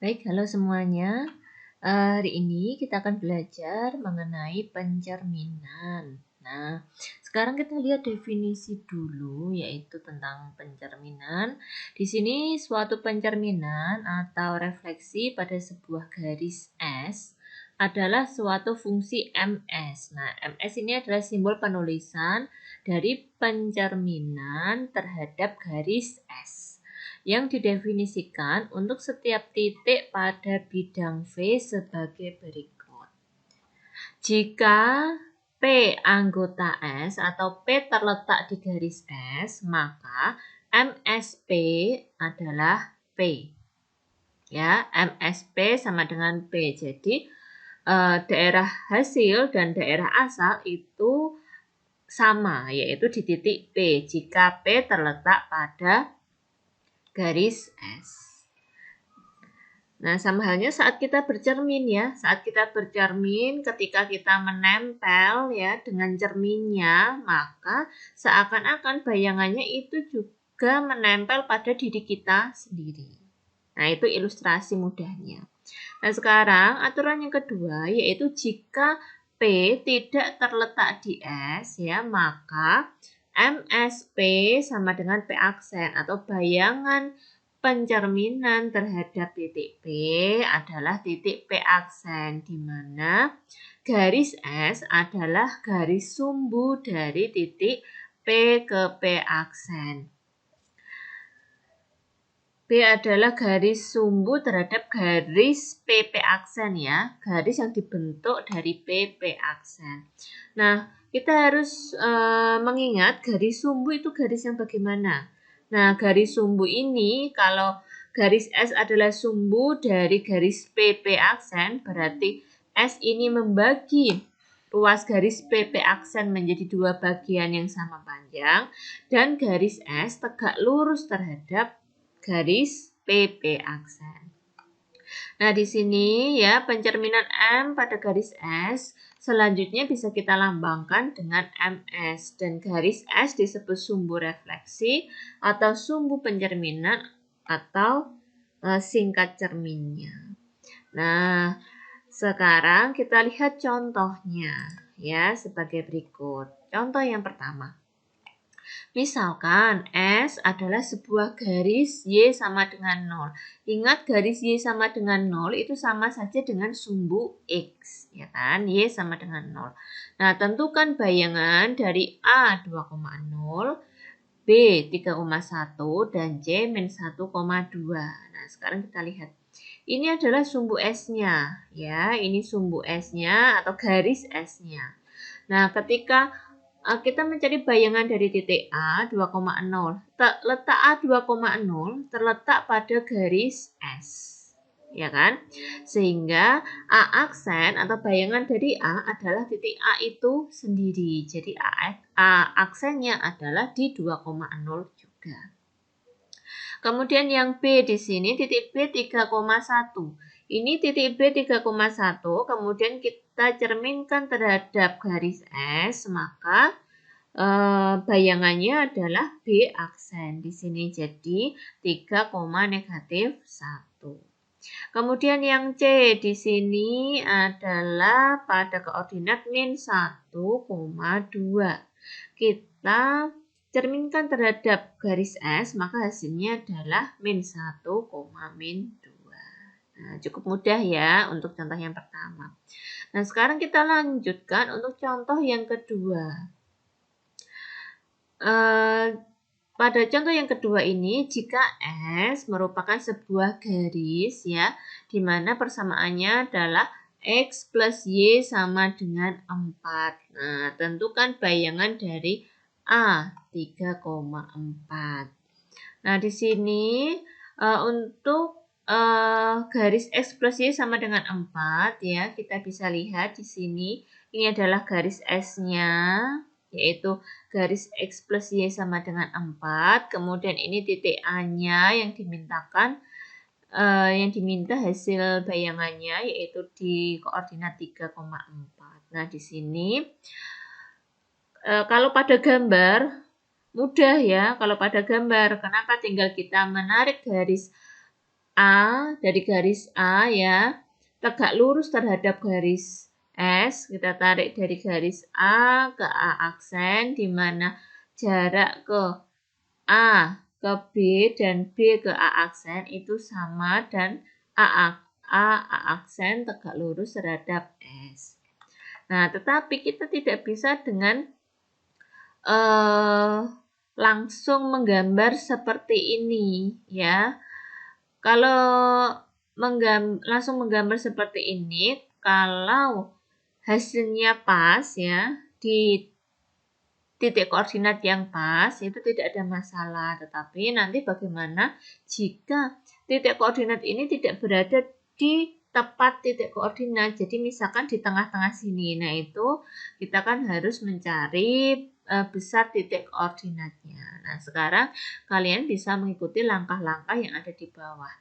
Baik, halo semuanya. Hari ini kita akan belajar mengenai pencerminan. Nah, sekarang kita lihat definisi dulu, yaitu tentang pencerminan. Di sini suatu pencerminan atau refleksi pada sebuah garis S adalah suatu fungsi MS. Nah, MS ini adalah simbol penulisan dari pencerminan terhadap garis S yang didefinisikan untuk setiap titik pada bidang V sebagai berikut. Jika P anggota S atau P terletak di garis S, maka MSP adalah P. Ya, MSP sama dengan P. Jadi daerah hasil dan daerah asal itu sama, yaitu di titik P jika P terletak pada garis S. Nah, sama halnya saat kita bercermin ya. Saat kita bercermin, ketika kita menempel ya dengan cerminnya, maka seakan-akan bayangannya itu juga menempel pada diri kita sendiri. Nah, itu ilustrasi mudahnya. Nah, sekarang aturan yang kedua yaitu jika P tidak terletak di S ya, maka MSP sama dengan P aksen atau bayangan pencerminan terhadap titik P adalah titik P aksen, di mana garis S adalah garis sumbu dari titik P ke P aksen. P adalah garis sumbu terhadap garis PP aksen ya, garis yang dibentuk dari PP aksen. Nah, kita harus mengingat garis sumbu itu garis yang bagaimana. Nah, garis sumbu ini kalau garis S adalah sumbu dari garis PP aksen, berarti S ini membagi ruas garis PP aksen menjadi dua bagian yang sama panjang dan garis S tegak lurus terhadap garis PP aksen. Nah, di sini ya pencerminan M pada garis S selanjutnya bisa kita lambangkan dengan MS dan garis S disebut sumbu refleksi atau sumbu pencerminan atau singkat cerminnya. Nah, sekarang kita lihat contohnya ya sebagai berikut. Contoh yang pertama. Misalkan S adalah sebuah garis Y sama dengan 0. Ingat garis Y sama dengan 0 itu sama saja dengan sumbu X. Ya kan? Y sama dengan 0. Nah, tentukan bayangan dari A 2,0, B 3,1, dan C min 1,2. Nah, sekarang kita lihat. Ini adalah sumbu S-nya. Ya, ini sumbu S-nya atau garis S-nya. Nah, ketika kita mencari bayangan dari titik A 2,0. Letak A 2,0 terletak pada garis S. Ya kan? Sehingga A aksen atau bayangan dari A adalah titik A itu sendiri. Jadi A aksennya adalah di 2,0 juga. Kemudian yang B di sini titik B 3,1. Ini titik B 3,1, kemudian kita cerminkan terhadap garis S, maka bayangannya adalah B aksen. Di sini jadi 3, negatif 1. Kemudian yang C di sini adalah pada koordinat min 1,2. Kita cerminkan terhadap garis S, maka hasilnya adalah min 1, min 2. Nah, cukup mudah ya untuk contoh yang pertama. Nah, sekarang kita lanjutkan untuk contoh yang kedua. Pada contoh yang kedua ini, jika S merupakan sebuah garis ya, di mana persamaannya adalah X plus Y sama dengan 4. Nah, tentukan bayangan dari A 3,4. Nah, di sini untuk garis X plus Y sama dengan 4 ya, kita bisa lihat di sini ini adalah garis S-nya, yaitu garis X plus Y sama dengan 4. Kemudian ini titik A-nya yang dimintakan, yang diminta hasil bayangannya yaitu di koordinat 3,4. Nah, di sini kalau pada gambar mudah ya, kalau pada gambar kenapa tinggal kita menarik garis A, dari garis A ya, tegak lurus terhadap garis S. Kita tarik dari garis A ke A aksen, di mana jarak ke A ke B dan B ke A aksen itu sama dan A aksen tegak lurus terhadap S. Nah, tetapi kita tidak bisa dengan langsung menggambar seperti ini ya. Kalau langsung menggambar seperti ini, kalau hasilnya pas ya, di titik koordinat yang pas, itu tidak ada masalah. Tetapi nanti bagaimana jika titik koordinat ini tidak berada di tepat titik koordinat. Jadi misalkan di tengah-tengah sini. Nah, itu kita kan harus mencari besar titik koordinatnya. Nah, sekarang kalian bisa mengikuti langkah-langkah yang ada di bawah.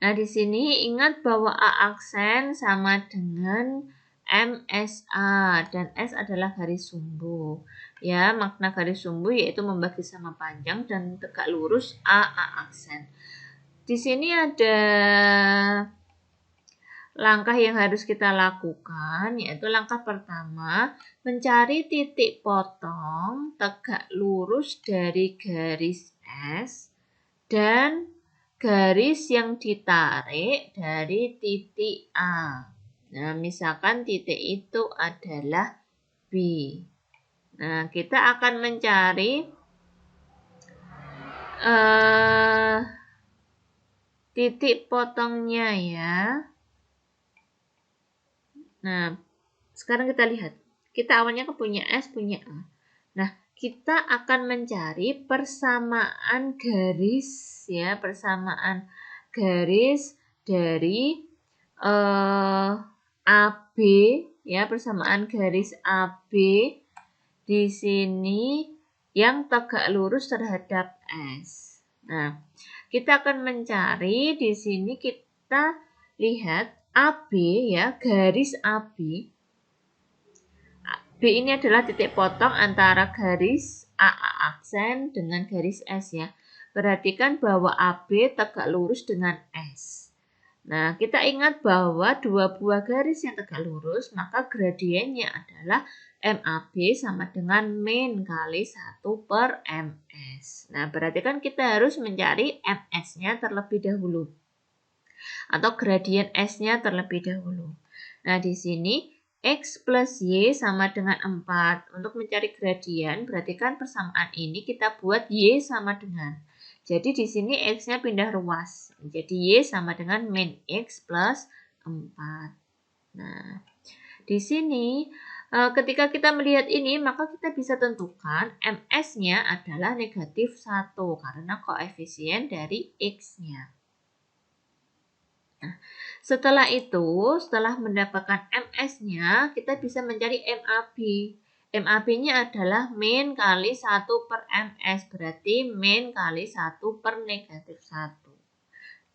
Nah, di sini ingat bahwa A aksen sama dengan MSA dan S adalah garis sumbu. Ya, makna garis sumbu yaitu membagi sama panjang dan tegak lurus A aksen. Di sini ada langkah yang harus kita lakukan, yaitu langkah pertama, mencari titik potong tegak lurus dari garis S dan garis yang ditarik dari titik A. Nah, misalkan titik itu adalah B. Nah, kita akan mencari titik potongnya ya. Nah, sekarang kita lihat. Kita awalnya punya S, punya A. Nah, kita akan mencari persamaan garis ya, persamaan garis dari AB ya, persamaan garis AB di sini yang tegak lurus terhadap S. Nah, kita akan mencari di sini, kita lihat AB ya, garis AB. B ini adalah titik potong antara garis AA aksen dengan garis S ya. Perhatikan bahwa AB tegak lurus dengan S. Nah, kita ingat bahwa dua buah garis yang tegak lurus, maka gradiennya adalah MAB sama dengan min kali 1 per MS. Nah, berarti kan kita harus mencari MS-nya terlebih dahulu. Atau gradien S-nya terlebih dahulu. Nah, di sini X plus Y sama dengan 4. Untuk mencari gradien, berarti kan persamaan ini kita buat Y sama dengan. Jadi di sini X-nya pindah ruas. Jadi Y sama dengan min X plus 4. Nah, di sini ketika kita melihat ini, maka kita bisa tentukan MS-nya adalah negatif 1 karena koefisien dari X-nya. Nah, setelah itu, setelah mendapatkan MS-nya, kita bisa mencari MAB. MAB-nya adalah min kali 1 per MS, berarti min kali 1 per negatif 1.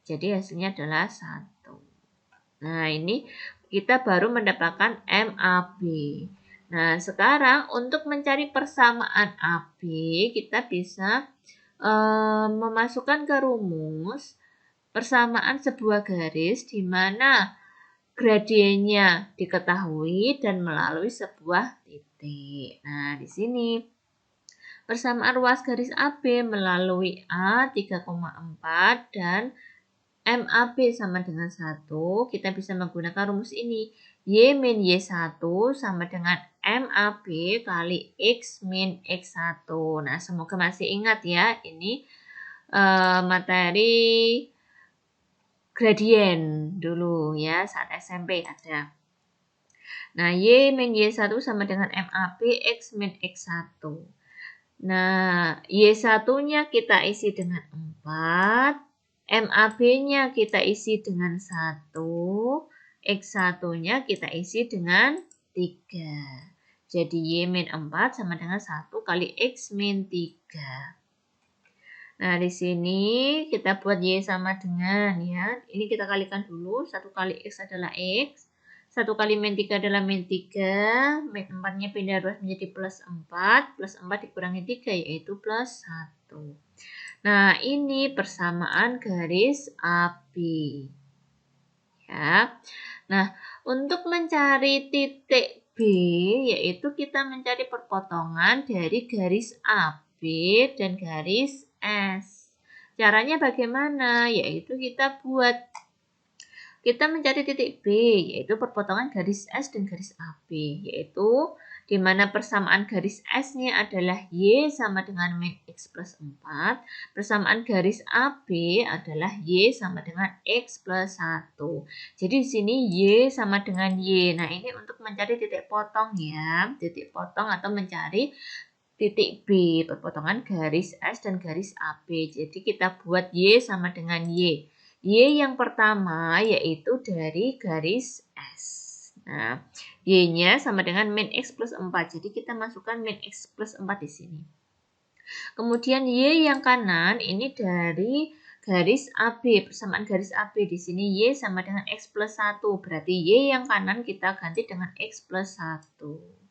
Jadi hasilnya adalah 1. Nah, ini kita baru mendapatkan MAB. Nah, sekarang untuk mencari persamaan AB, kita bisa memasukkan ke rumus persamaan sebuah garis di mana gradiennya diketahui dan melalui sebuah titik. Nah, di sini persamaan ruas garis AB melalui A 3,4 dan MAB sama dengan 1. Kita bisa menggunakan rumus ini. Y min Y1 sama dengan MAB kali X min X1. Nah, semoga masih ingat ya, ini materi gradien dulu ya, saat SMP ada. Nah, Y min Y1 sama dengan MAB X min X1. Nah, Y1-nya kita isi dengan 4, MAB-nya kita isi dengan 1, X1-nya kita isi dengan 3. Jadi Y min 4 sama dengan 1 kali X min 3. Nah, di sini kita buat Y sama dengan ya. Ini kita kalikan dulu. 1 kali X adalah X. 1 kali min 3 adalah min 3. Min 4-nya pindah ruas menjadi plus 4. Plus 4 dikurangi 3 yaitu plus 1. Nah, ini persamaan garis AB. Ya. Nah, untuk mencari titik B, yaitu kita mencari perpotongan dari garis AB dan garis S. Caranya bagaimana? Yaitu kita mencari titik B, yaitu perpotongan garis S dan garis AB, yaitu di mana persamaan garis S-nya adalah Y sama dengan min X plus 4, persamaan garis AB adalah Y sama dengan X plus 1. Jadi di sini Y sama dengan Y. Nah, ini untuk mencari titik potong ya, titik potong atau mencari titik B, perpotongan garis S dan garis AB. Jadi kita buat Y sama dengan Y. Y yang pertama yaitu dari garis S. Nah, Y-nya sama dengan min X plus 4. Jadi kita masukkan min X plus 4 di sini. Kemudian Y yang kanan ini dari garis AB, persamaan garis AB. Di sini Y sama dengan X plus 1. Berarti Y yang kanan kita ganti dengan X plus 1.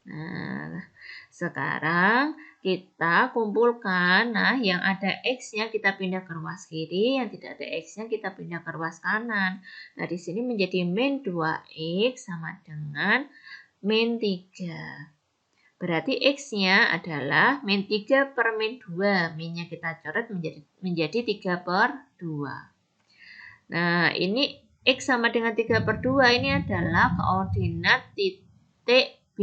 Nah, sekarang kita kumpulkan. Nah, yang ada X-nya kita pindah ke ruas kiri, yang tidak ada X-nya kita pindah ke ruas kanan. Nah, di sini menjadi min 2X sama dengan min 3. Berarti X-nya adalah min 3 per min 2. Min-nya kita coret menjadi 3 per 2. Nah, ini X sama dengan 3 per 2. Ini adalah koordinat titik B.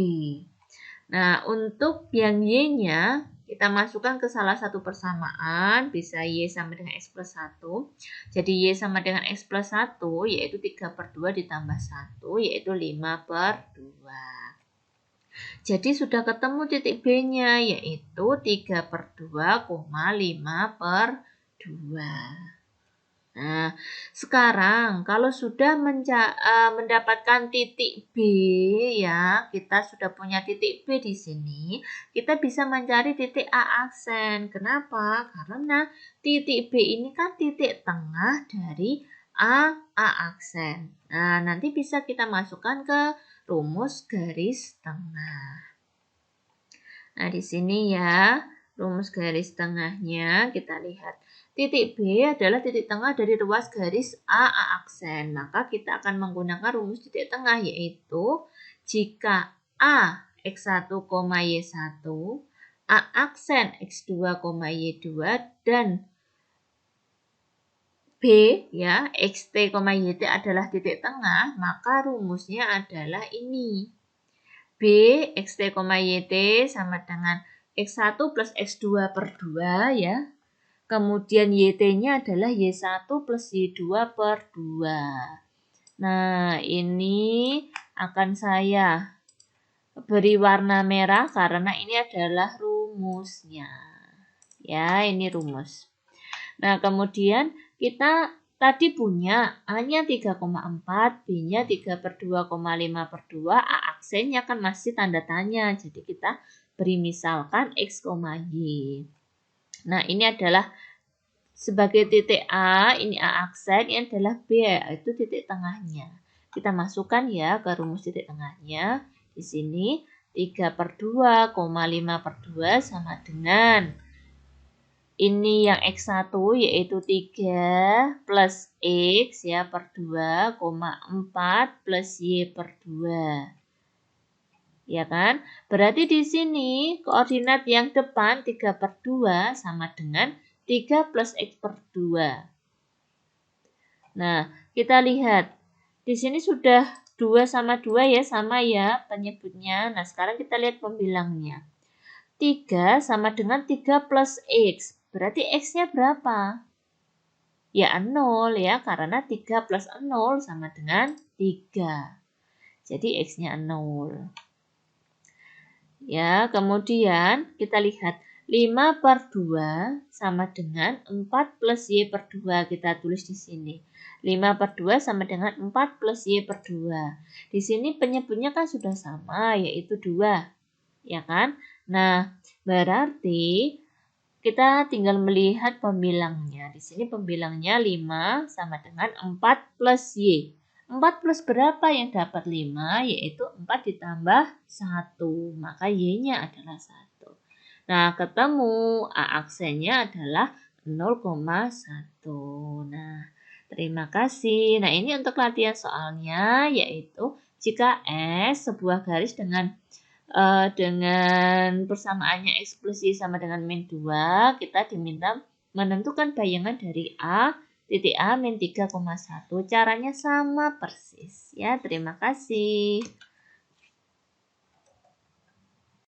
Nah, untuk yang Y-nya, kita masukkan ke salah satu persamaan, bisa Y sama dengan X plus 1. Jadi Y sama dengan X plus 1, yaitu 3 per 2 ditambah 1, yaitu 5 per 2. Jadi sudah ketemu titik B-nya, yaitu 3 per 2, 5 per 2. Nah, sekarang kalau sudah mendapatkan titik B ya, kita sudah punya titik B di sini, kita bisa mencari titik A aksen. Kenapa? Karena titik B ini kan titik tengah dari A aksen. Nah, nanti bisa kita masukkan ke rumus garis tengah. Nah, di sini ya, rumus garis tengahnya kita lihat. Titik B adalah titik tengah dari ruas garis A aksen. Maka kita akan menggunakan rumus titik tengah, yaitu jika A X1, Y1, A aksen X2, Y2, dan B ya XT, YT adalah titik tengah, maka rumusnya adalah ini. B XT, YT sama dengan X1 plus X2 per 2 ya. Kemudian YT-nya adalah Y1 plus Y2 per 2. Nah, ini akan saya beri warna merah karena ini adalah rumusnya. Ya, ini rumus. Nah, kemudian kita tadi punya A-nya 3,4, B-nya 3 per 2,5 per 2, A aksennya kan masih tanda tanya. Jadi kita beri misalkan X, Y. Nah, ini adalah sebagai titik A, ini A aksen, ini adalah B, itu titik tengahnya. Kita masukkan ya ke rumus titik tengahnya. Di sini 3 per 2,5 per 2 sama dengan ini yang X1 yaitu 3 plus X ya per 2, 4 plus Y per 2. Ya kan? Berarti di sini koordinat yang depan 3 per 2 sama dengan 3 plus X per 2. Nah, kita lihat. Di sini sudah 2 sama 2 ya, sama ya penyebutnya. Nah, sekarang kita lihat pembilangnya. 3 sama dengan 3 plus X. Berarti X-nya berapa? Ya 0 ya, karena 3 plus 0 sama dengan 3. Jadi X-nya 0. Ya, kemudian kita lihat 5 per 2 sama dengan 4 plus Y per 2. Kita tulis di sini. 5 per 2 sama dengan 4 plus Y per 2. Di sini penyebutnya kan sudah sama, yaitu 2. Ya kan? Nah, berarti kita tinggal melihat pembilangnya. Di sini pembilangnya 5 sama dengan 4 plus Y. 4 plus berapa yang dapat 5? Yaitu 4 ditambah 1. Maka Y-nya adalah 1. Nah, ketemu A aksennya adalah 0,1. Nah, terima kasih. Nah, ini untuk latihan soalnya, yaitu jika S sebuah garis dengan persamaannya eksklusi sama dengan min 2, kita diminta menentukan bayangan dari A, titik A min 3,1. Caranya sama persis. Ya, terima kasih.